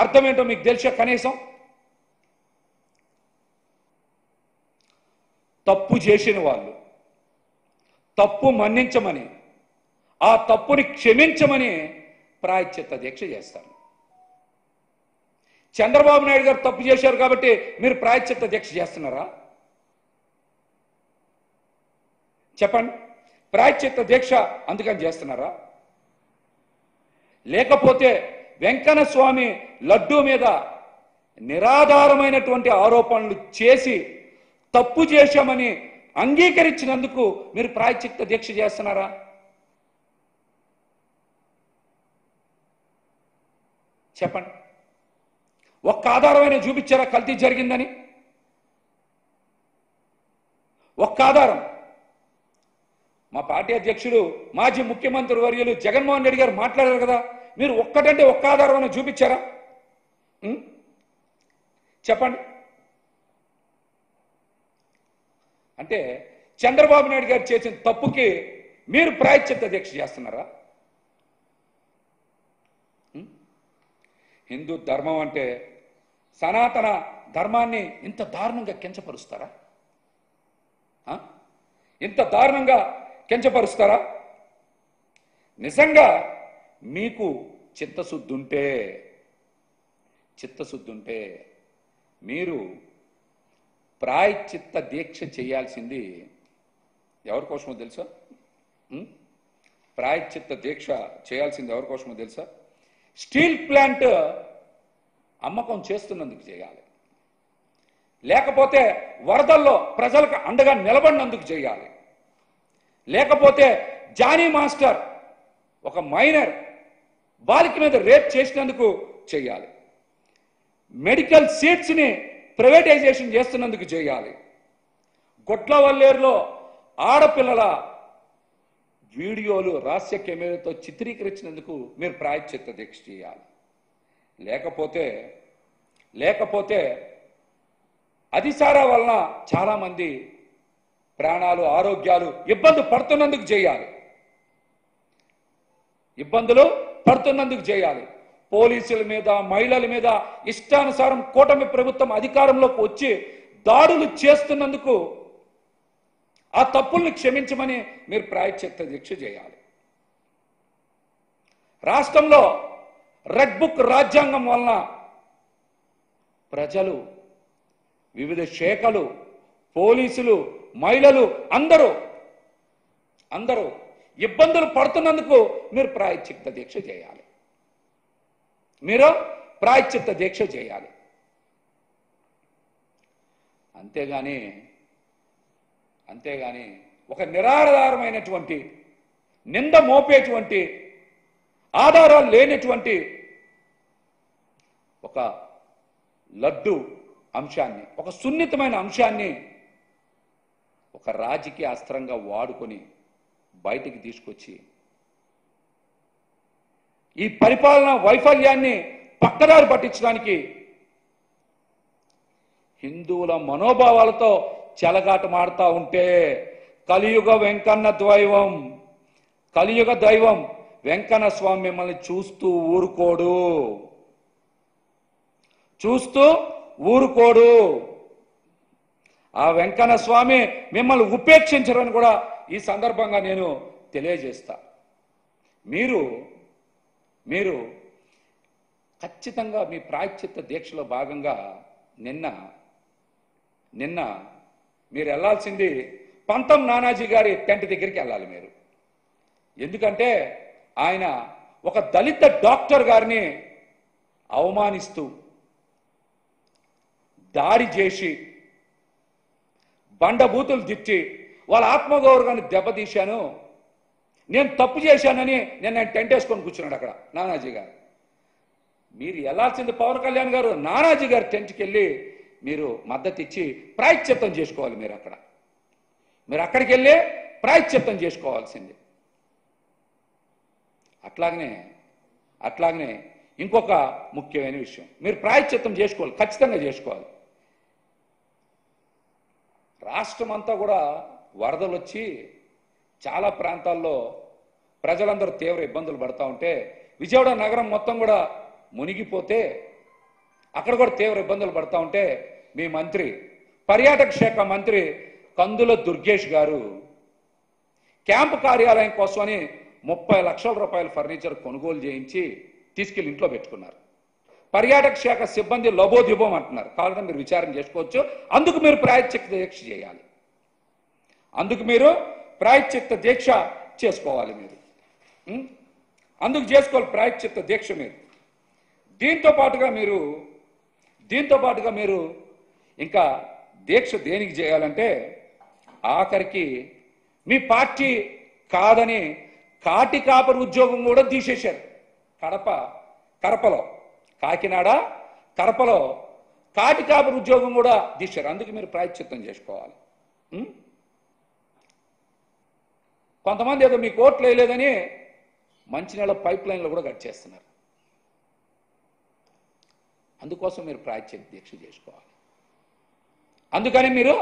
అర్థం ఏంటో మీకు తెలుసా? కనీసం తప్పు చేసిన వాళ్ళు తప్పు మన్నించమని, ఆ తప్పుని క్షమించమని ప్రాయశ్చిత్త దీక్ష చేస్తారు. చంద్రబాబు నాయుడు గారు తప్పు చేశారు కాబట్టి మీరు ప్రాయశ్చిత్త దీక్ష చేస్తున్నారా? చెప్పండి. ప్రాయశ్చిత్త దీక్ష అందుకని చేస్తున్నారా? లేకపోతే వెంకన్న స్వామి లడ్డూ మీద నిరాధారమైనటువంటి ఆరోపణలు చేసి తప్పు చేశామని అంగీకరించినందుకు మీరు ప్రాయశ్చిత్త దీక్ష చేస్తున్నారా? చెప్పండి. ఒక్క ఆధారమైన చూపించారా కల్తీ జరిగిందని? ఒక్క ఆధారం. మా పార్టీ అధ్యక్షుడు మాజీ ముఖ్యమంత్రి వర్యులు జగన్మోహన్ రెడ్డి గారు మాట్లాడారు కదా, మీరు ఒక్కటంటే ఒక్క ఆధారమైన చూపించారా? చెప్పండి. అంటే చంద్రబాబు నాయుడు గారు చేసిన తప్పుకి మీరు ప్రాయశ్చిత్త దీక్ష చేస్తున్నారా? హిందూ ధర్మం అంటే సనాతన ధర్మాన్ని ఇంత దారుణంగా కించపరుస్తారా? ఇంత దారుణంగా కించపరుస్తారా? నిజంగా మీకు చిత్తశుద్ధి ఉంటే మీరు ప్రాయశ్చిత్త దీక్ష చేయాల్సింది ఎవరి కోసమో తెలుసా? ప్రాయశ్చిత్త దీక్ష చేయాల్సింది ఎవరి కోసమో తెలుసా? స్టీల్ ప్లాంట్ అమ్మకం చేస్తున్నందుకు చేయాలి, లేకపోతే వరదల్లో ప్రజలకు అండగా నిలబడినందుకు చేయాలి, లేకపోతే జానీ మాస్టర్ ఒక మైనర్ బాలిక మీద రేప్ చేసినందుకు చేయాలి, మెడికల్ సీట్స్ని ప్రైవేటైజేషన్ చేస్తున్నందుకు చేయాలి, గొట్లవల్లేరులో ఆడపిల్లల వీడియోలు రహస్య కెమెరాతో చిత్రీకరించినందుకు మీరు ప్రాయశ్చిత్త దీక్ష చేయాలి. లేకపోతే అతిసారా వలన చాలామంది ప్రాణాలు ఆరోగ్యాలు ఇబ్బందులు పడుతున్నందుకు చేయాలి. పోలీసుల మీద మహిళల మీద ఇష్టానుసారం కూటమి ప్రభుత్వం అధికారంలోకి వచ్చి దాడులు చేస్తున్నందుకు ఆ తప్పుల్ని క్షమించమని మీరు ప్రాయశ్చిత్త దీక్ష చేయాలి. రాష్ట్రంలో రెడ్ బుక్ రాజ్యాంగం వలన ప్రజలు, వివిధ శాఖలు, పోలీసులు, మహిళలు అందరూ ఇబ్బందులు పడుతున్నందుకు మీరు ప్రాయశ్చిత్త దీక్ష చేయాలి. అంతేగాని ఒక నిరాధారమైనటువంటి నింద మోపేటువంటి ఆధారాలు లేనటువంటి ఒక లడ్డు అంశాన్ని, ఒక సున్నితమైన అంశాన్ని ఒక రాజకీయ అస్త్రంగా వాడుకొని బయటికి తీసుకొచ్చి ఈ పరిపాలన వైఫల్యాన్ని పక్కదారి పట్టించడానికి హిందువుల మనోభావాలతో చెలగాట మాడుతూ ఉంటే కలియుగ దైవం వెంకన్న స్వామి మిమ్మల్ని చూస్తూ ఊరుకోడు. ఆ వెంకన్న స్వామి మిమ్మల్ని ఉపేక్షించరని కూడా ఈ సందర్భంగా నేను తెలియజేస్తా. మీరు ఖచ్చితంగా మీ ప్రాయశ్చిత్త దీక్షలో భాగంగా నిన్న మీరు వెళ్ళాల్సింది పంతం నానాజీ గారి టెంట్ దగ్గరికి వెళ్ళాలి మీరు. ఎందుకంటే ఆయన ఒక దళిత డాక్టర్ గారిని అవమానిస్తూ దాడి చేసి బండబూతులు తిట్టి వాళ్ళ ఆత్మగౌరవాన్ని దెబ్బతీశాను, నేను తప్పు చేశానని నేను టెంట్ వేసుకొని కూర్చున్నాడు అక్కడ నానాజీ గారు. మీరు వెళ్ళాల్సింది పవన్ కళ్యాణ్ గారు నానాజీ గారి టెంట్కి వెళ్ళి మీరు మద్దతు ఇచ్చి ప్రాయశ్చిత్తం చేసుకోవాలి. మీరు అక్కడికి వెళ్ళి ప్రాయశ్చిత్తం చేసుకోవాల్సింది. అట్లాగనే ఇంకొక ముఖ్యమైన విషయం, మీరు ప్రాయశ్చిత్తం చేసుకోవాలి, ఖచ్చితంగా చేసుకోవాలి. రాష్ట్రం అంతా కూడా వరదలు వచ్చి చాలా ప్రాంతాల్లో ప్రజలందరూ తీవ్ర ఇబ్బందులు పడతా ఉంటే, విజయవాడ నగరం మొత్తం కూడా మునిగిపోతే అక్కడ కూడా తీవ్ర ఇబ్బందులు పడతా ఉంటే మీ మంత్రి పర్యాటక శాఖ మంత్రి కందుల దుర్గేష్ గారు క్యాంపు కార్యాలయం కోసమని 30 లక్షల రూపాయల ఫర్నిచర్ కొనుగోలు చేయించి తీసుకెళ్లి ఇంట్లో పెట్టుకున్నారు. పర్యాటక శాఖ సిబ్బంది లబోదిబోం అంటున్నారు. కావాలంటే మీరు విచారణ చేసుకోవచ్చు. అందుకు మీరు ప్రాయశ్చిత్త దీక్ష చేయాలి. అందుకు మీరు ప్రాయశ్చిత్త దీక్ష చేసుకోవాలి. మీరు అందుకు చేసుకోవాలి ప్రాయశ్చిత్త దీక్ష. మీరు దీంతో పాటుగా మీరు ఇంకా దీక్ష దేనికి చేయాలంటే ఆఖరికి మీ పార్టీ కాదని కాటి కాపరి ఉద్యోగం కూడా తీసేశారు. కడపలో కాకినాడ కడపలో కాటి కాపరి ఉద్యోగం కూడా తీశారు. అందుకు మీరు ప్రాయశ్చిత్తం చేసుకోవాలి. కొంతమంది ఏదో మీకు ఓట్లు వేయలేదని మంచినీళ్ళ పైప్ లైన్లు కూడా కట్ చేస్తున్నారు. అందుకోసం మీరు ప్రాయశ్చిత్త దీక్ష చేసుకోవాలి. అందుకని మీరు